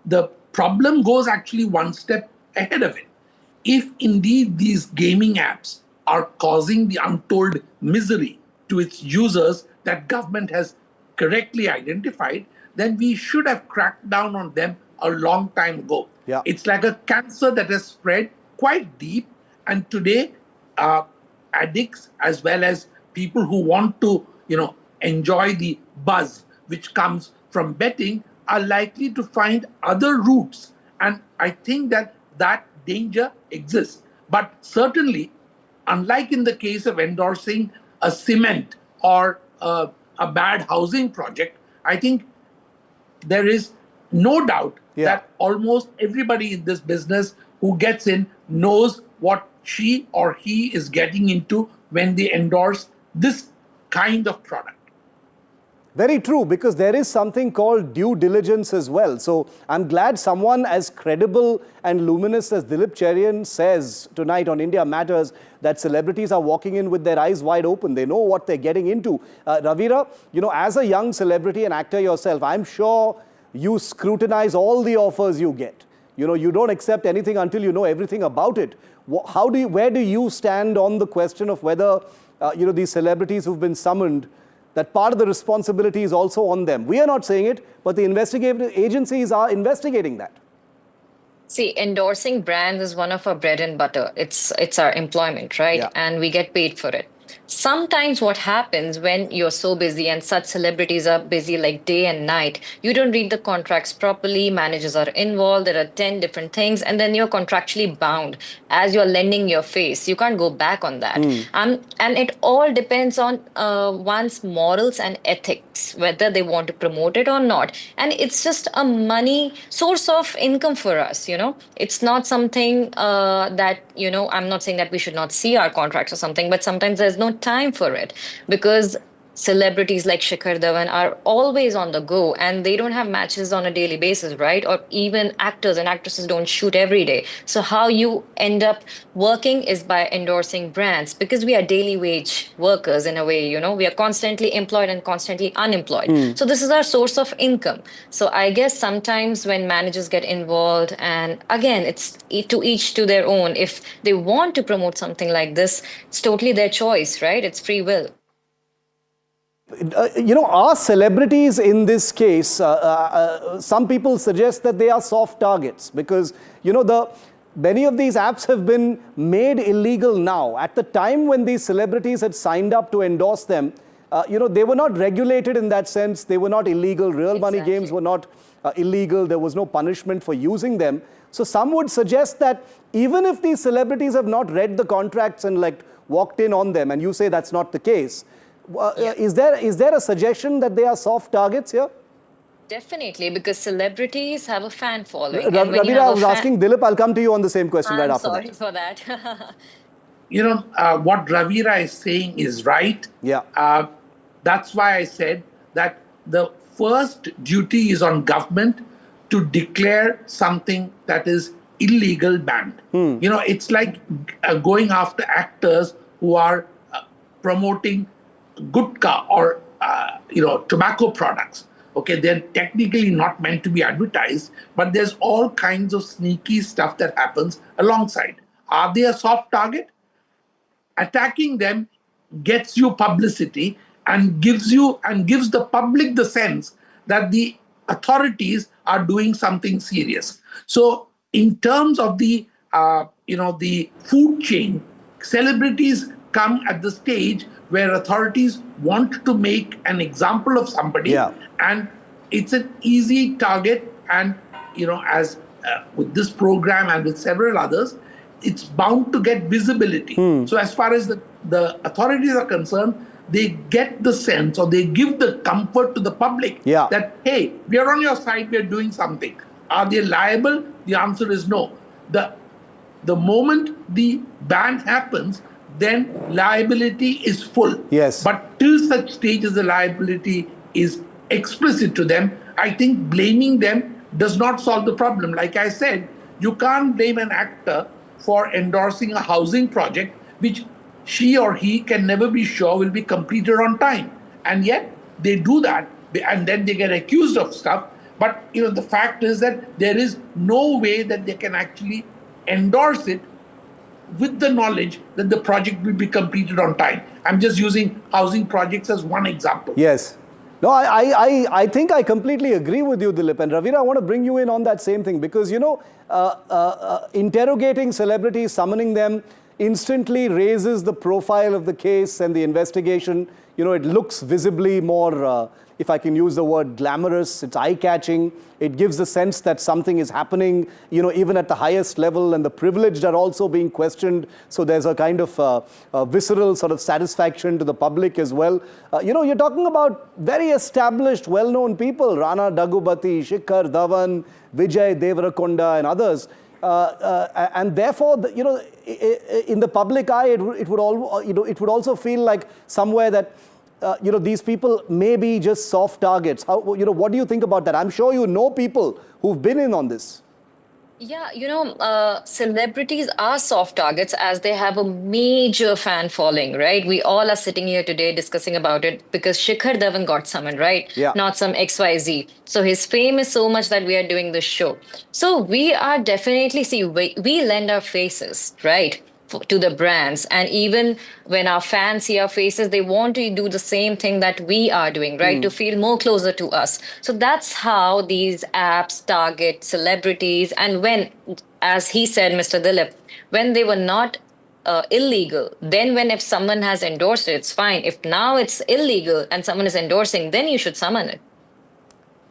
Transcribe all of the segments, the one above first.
the problem goes actually one step ahead of it. If indeed these gaming apps are causing the untold misery to its users that government has correctly identified, then we should have cracked down on them a long time ago. Yeah. It's like a cancer that has spread quite deep, and today addicts as well as people who want to, enjoy the buzz which comes from betting are likely to find other routes. And I think that danger exists. But certainly, unlike in the case of endorsing a cement or a bad housing project, I think there is no doubt that almost everybody in this business who gets in knows what she or he is getting into when they endorse this kind of product. Very true, because there is something called due diligence as well. So I'm glad someone as credible and luminous as Dilip Cherian says tonight on India Matters that celebrities are walking in with their eyes wide open. They know what they're getting into. Ravira, as a young celebrity and actor yourself, I'm sure you scrutinize all the offers you get. You don't accept anything until you know everything about it. Where do you stand on the question of whether, these celebrities who've been summoned, that part of the responsibility is also on them? We are not saying it, but the investigative agencies are investigating that. See, endorsing brands is one of our bread and butter. It's our employment, right? Yeah. And we get paid for it. Sometimes what happens when you're so busy, and such celebrities are busy like day and night, you don't read the contracts properly, managers are involved, there are 10 different things, and then you're contractually bound as you're lending your face. You can't go back on that. And it all depends on one's morals and ethics, whether they want to promote it or not. And it's just a money source of income for us, It's not something that, I'm not saying that we should not see our contracts or something, but sometimes there's no time for it because celebrities like Shikhar Dhawan are always on the go and they don't have matches on a daily basis, right? Or even actors and actresses don't shoot every day. So how you end up working is by endorsing brands because we are daily wage workers in a way, we are constantly employed and constantly unemployed. So this is our source of income. So I guess sometimes when managers get involved, and again, it's to each to their own. If they want to promote something like this, it's totally their choice, right? It's free will. Are celebrities in this case, some people suggest that they are soft targets because, many of these apps have been made illegal now. At the time when these celebrities had signed up to endorse them, they were not regulated in that sense. They were not illegal. Real money games were not illegal. There was no punishment for using them. So some would suggest that even if these celebrities have not read the contracts and walked in on them, and you say that's not the case, is there a suggestion that they are soft targets here? Definitely, because celebrities have a fan following. Ravira, I was asking Dilip, I'll come to you on the same question right after that. I'm sorry for that. What Ravira is saying is right. Yeah. That's why I said that the first duty is on government to declare something that is illegal banned. It's like going after actors who are promoting gutka or tobacco products. Okay, they're technically not meant to be advertised, but there's all kinds of sneaky stuff that happens alongside. Are they a soft target? Attacking them gets you publicity and gives the public the sense that the authorities are doing something serious. So in terms of the food chain, celebrities come at the stage where authorities want to make an example of somebody, and it's an easy target. And as with this program and with several others, it's bound to get visibility. So as far as the authorities are concerned, they get the sense or they give the comfort to the public that, hey, we are on your side, we are doing something. Are they liable? The answer is no. The moment the ban happens, then liability is full. Yes. But till such stage as the liability is explicit to them, I think blaming them does not solve the problem. Like I said, you can't blame an actor for endorsing a housing project which she or he can never be sure will be completed on time. And yet they do that, and then they get accused of stuff But the fact is that there is no way that they can actually endorse it with the knowledge that the project will be completed on time. I'm just using housing projects as one example. Yes. No, I think I completely agree with you, Dilip. And Ravira, I want to bring you in on that same thing because, interrogating celebrities, summoning them instantly raises the profile of the case and the investigation. It looks visibly more, if I can use the word glamorous, it's eye-catching. It gives the sense that something is happening, even at the highest level, and the privileged are also being questioned. So there's a kind of visceral sort of satisfaction to the public as well. You're talking about very established, well-known people, Rana Daggubati, Shikhar Dhawan, Vijay Deverakonda, and others. And therefore, in the public eye, it would also feel like somewhere that these people may be just soft targets. What do you think about that? I'm sure you know people who've been in on this. Yeah, celebrities are soft targets as they have a major fan following, right? We all are sitting here today discussing about it because Shikhar Dhawan got summoned, right? Yeah. Not some XYZ. So his fame is so much that we are doing this show. So we are definitely, we lend our faces, right? To the brands, and even when our fans see our faces, they want to do the same thing that we are doing, right? To feel more closer to us. So that's how these apps target celebrities. And when, as he said, Mr. Dilip, when they were not illegal, then if someone has endorsed it, it's fine. If now it's illegal and someone is endorsing, then you should summon it.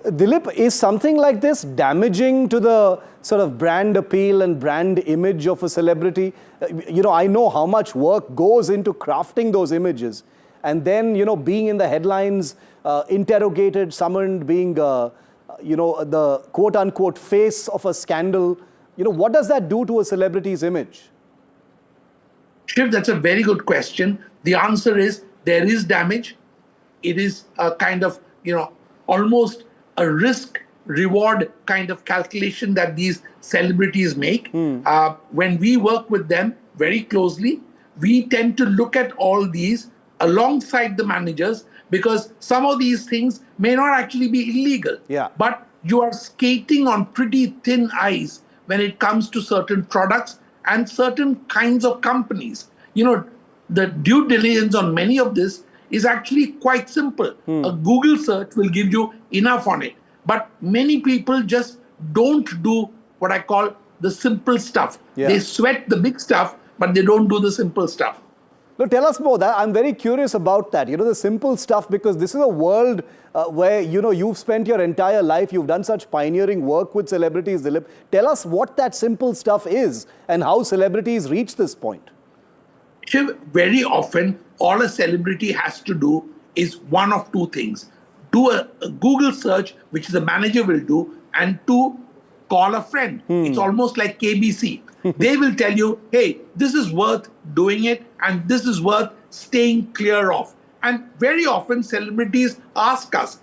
Dilip, is something like this damaging to the sort of brand appeal and brand image of a celebrity? I know how much work goes into crafting those images. And then, being in the headlines, interrogated, summoned, being, the quote-unquote face of a scandal. What does that do to a celebrity's image? Shiv, that's a very good question. The answer is there is damage. It is a kind of, almost a risk-reward kind of calculation that these celebrities make. When we work with them very closely, we tend to look at all these alongside the managers because some of these things may not actually be illegal. Yeah. But you are skating on pretty thin ice when it comes to certain products and certain kinds of companies. The due diligence on many of this is actually quite simple. A Google search will give you enough on it. But many people just don't do what I call the simple stuff. Yeah. They sweat the big stuff, but they don't do the simple stuff. No, tell us more. I'm very curious about that. The simple stuff, because this is a world where, you've spent your entire life, you've done such pioneering work with celebrities, Dilip. Tell us what that simple stuff is and how celebrities reach this point. Shiv, very often, all a celebrity has to do is one of two things. Do a Google search, which the manager will do, and two, call a friend. It's almost like KBC. They will tell you, hey, this is worth doing it, and this is worth staying clear of. And very often, celebrities ask us,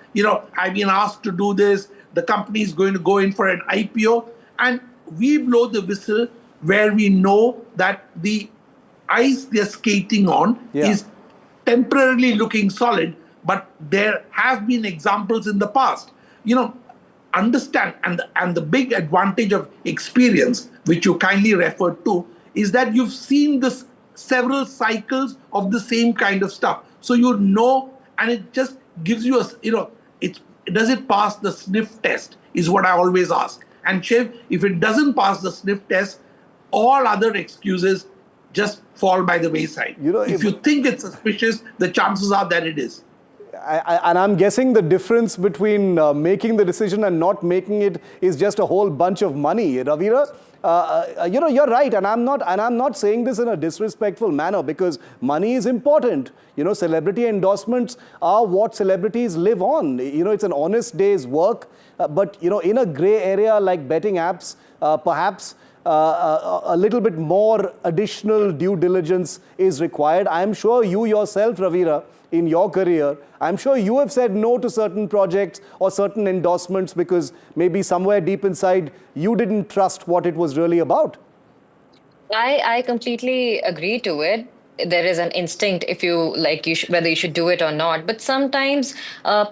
I've been asked to do this, the company is going to go in for an IPO, and we blow the whistle where we know that the ice they're skating on is temporarily looking solid, but there have been examples in the past. Understand, and the big advantage of experience, which you kindly referred to, is that you've seen this several cycles of the same kind of stuff. So and it just gives you does it pass the sniff test is what I always ask. And Shiv, if it doesn't pass the sniff test, all other excuses just fall by the wayside. If you think it's suspicious, the chances are that it is. And I'm guessing the difference between making the decision and not making it is just a whole bunch of money. Ravira, you're right, and I'm not saying this in a disrespectful manner because money is important. Celebrity endorsements are what celebrities live on. It's an honest day's work. But in a gray area like betting apps, perhaps a little bit more additional due diligence is required. I'm sure you yourself, Ravira, in your career, I'm sure you have said no to certain projects or certain endorsements because maybe somewhere deep inside you didn't trust what it was really about. I completely agree to it. there is an instinct if you like whether you should do it or not. But sometimes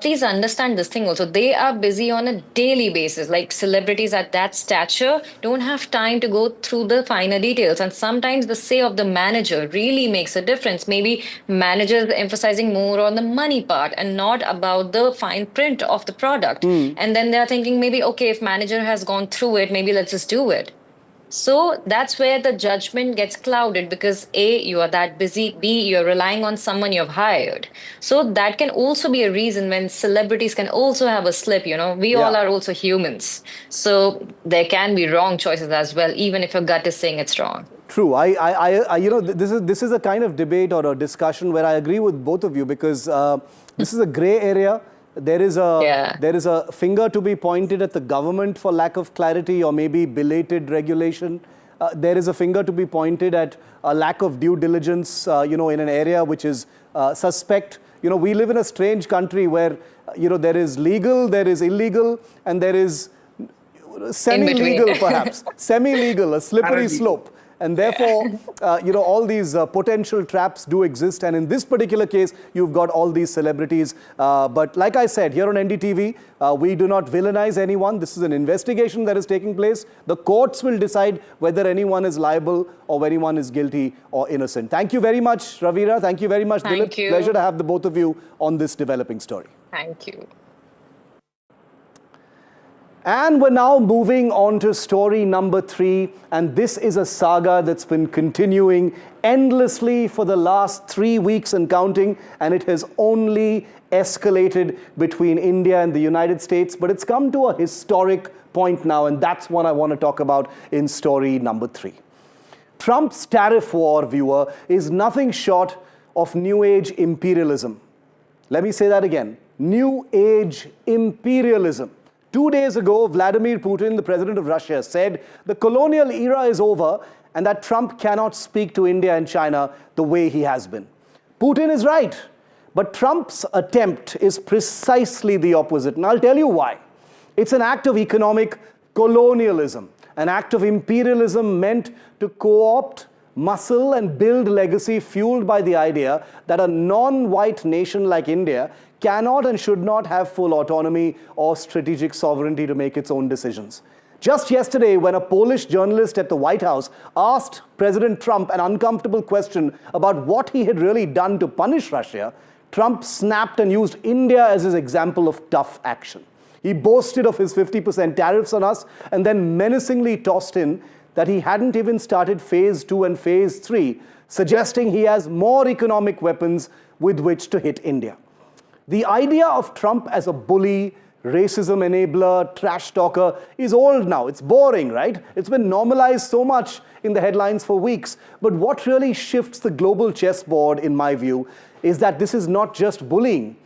please understand this thing also, they are busy on a daily basis. Like celebrities at that stature don't have time to go through the finer details, and sometimes the say of the manager really makes a difference. Maybe managers emphasizing more on the money part and not about the fine print of the product. And then they're thinking maybe, okay, if manager has gone through it, maybe let's just do it. So that's where the judgment gets clouded, because A, you are that busy, B, you're relying on someone you've hired. So that can also be a reason when celebrities can also have a slip, we all are also humans. So there can be wrong choices as well, even if your gut is saying it's wrong. True. This is a kind of debate or a discussion where I agree with both of you, because this is a gray area. There is a finger to be pointed at the government for lack of clarity or maybe belated regulation. There is a finger to be pointed at a lack of due diligence, in an area which is suspect. We live in a strange country where, there is legal, there is illegal, and there is semi-legal perhaps. Semi-legal, a slippery slope. And therefore, all these potential traps do exist. And in this particular case, you've got all these celebrities. But like I said, here on NDTV, we do not villainize anyone. This is an investigation that is taking place. The courts will decide whether anyone is liable or whether anyone is guilty or innocent. Thank you very much, Ravira. Thank you very much, Dilip. Thank you. Pleasure to have the both of you on this developing story. Thank you. And we're now moving on to story number 3. And this is a saga that's been continuing endlessly for the last 3 weeks and counting. And it has only escalated between India and the United States. But it's come to a historic point now. And that's what I want to talk about in story number 3. Trump's tariff war, viewer, is nothing short of New Age imperialism. Let me say that again. New Age imperialism. 2 days ago, Vladimir Putin, the president of Russia, said the colonial era is over and that Trump cannot speak to India and China the way he has been. Putin is right, but Trump's attempt is precisely the opposite, and I'll tell you why. It's an act of economic colonialism, an act of imperialism meant to co-opt, muscle, and build legacy fueled by the idea that a non-white nation like India cannot and should not have full autonomy or strategic sovereignty to make its own decisions. Just yesterday, when a Polish journalist at the White House asked President Trump an uncomfortable question about what he had really done to punish Russia, Trump snapped and used India as his example of tough action. He boasted of his 50% tariffs on us and then menacingly tossed in that he hadn't even started phase 2 and phase 3, suggesting he has more economic weapons with which to hit India. The idea of Trump as a bully, racism enabler, trash talker is old now. It's boring, right? It's been normalized so much in the headlines for weeks. But what really shifts the global chessboard, in my view, is that this is not just bullying.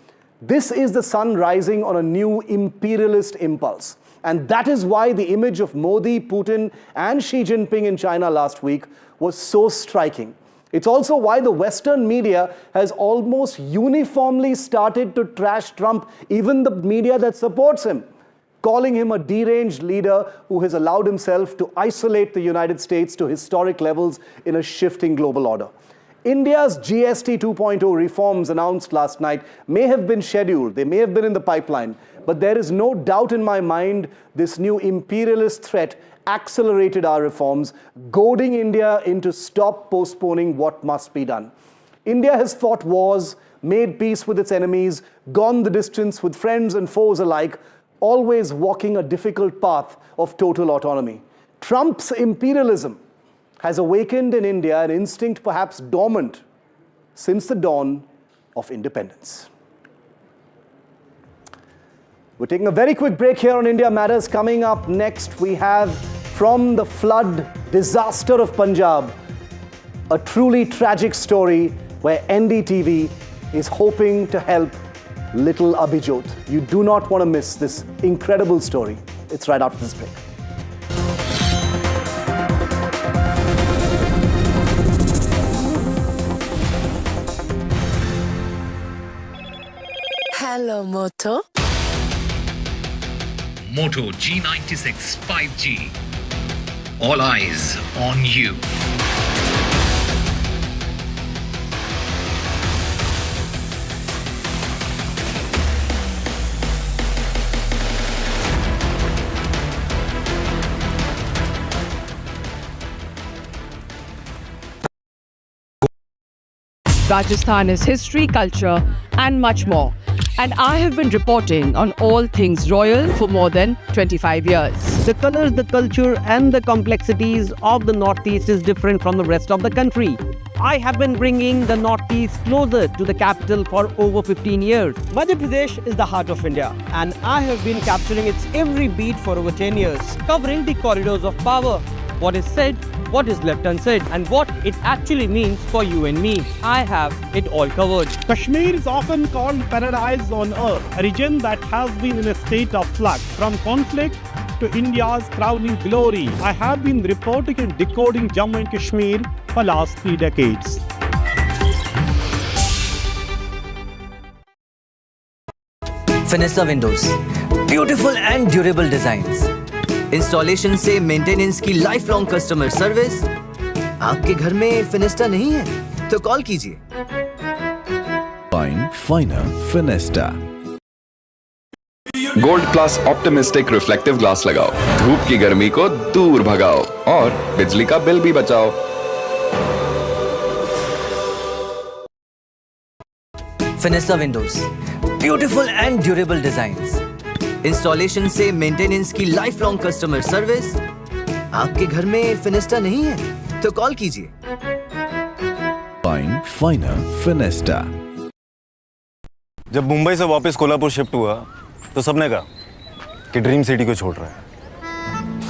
This is the sun rising on a new imperialist impulse. And that is why the image of Modi, Putin, and Xi Jinping in China last week was so striking. It's also why the Western media has almost uniformly started to trash Trump, even the media that supports him, calling him a deranged leader who has allowed himself to isolate the United States to historic levels in a shifting global order. India's GST 2.0 reforms announced last night may have been scheduled, they may have been in the pipeline, but there is no doubt in my mind this new imperialist threat accelerated our reforms, goading India into stop postponing what must be done. India has fought wars, made peace with its enemies, gone the distance with friends and foes alike, always walking a difficult path of total autonomy. Trump's imperialism has awakened in India an instinct perhaps dormant since the dawn of independence. We're taking a very quick break here on India Matters. Coming up next, we have from the flood disaster of Punjab, a truly tragic story where NDTV is hoping to help little Abhijot. You do not want to miss this incredible story. It's right after this break. Hello, Moto. Moto G96 5G. All eyes on you. Rajasthan is history, culture, and much more. And I have been reporting on all things royal for more than 25 years. The colors, the culture, and the complexities of the Northeast is different from the rest of the country. I have been bringing the Northeast closer to the capital for over 15 years. Madhya Pradesh is the heart of India, and I have been capturing its every beat for over 10 years, covering the corridors of power, what is said, what is left unsaid, and what it actually means for you and me. I have it all covered. Kashmir is often called paradise on earth, a region that has been in a state of flux from conflict to India's crowning glory. I have been reporting and decoding Jammu and Kashmir for last 3 decades. Finessa windows, beautiful and durable designs. Installation से maintenance की lifelong customer service. आपके घर में फिनेस्टा नहीं है तो call कीजिए। Find Finer Finesta. Gold plus optimistic reflective glass लगाओ, धूप की गर्मी को दूर भगाओ और बिजली का बिल भी बचाओ। Fenesta windows, beautiful and durable designs. Installation से मेंटेनेंस की लाइफ लॉन्ग कस्टमर सर्विस। आपके घर में फिनेस्टा नहीं है तो कॉल कीजिए। Find Finer Finesta. जब मुंबई से वापस कोल्हापुर शिफ्ट हुआ तो सबने कहा कि ड्रीम सिटी को छोड़ रहा है।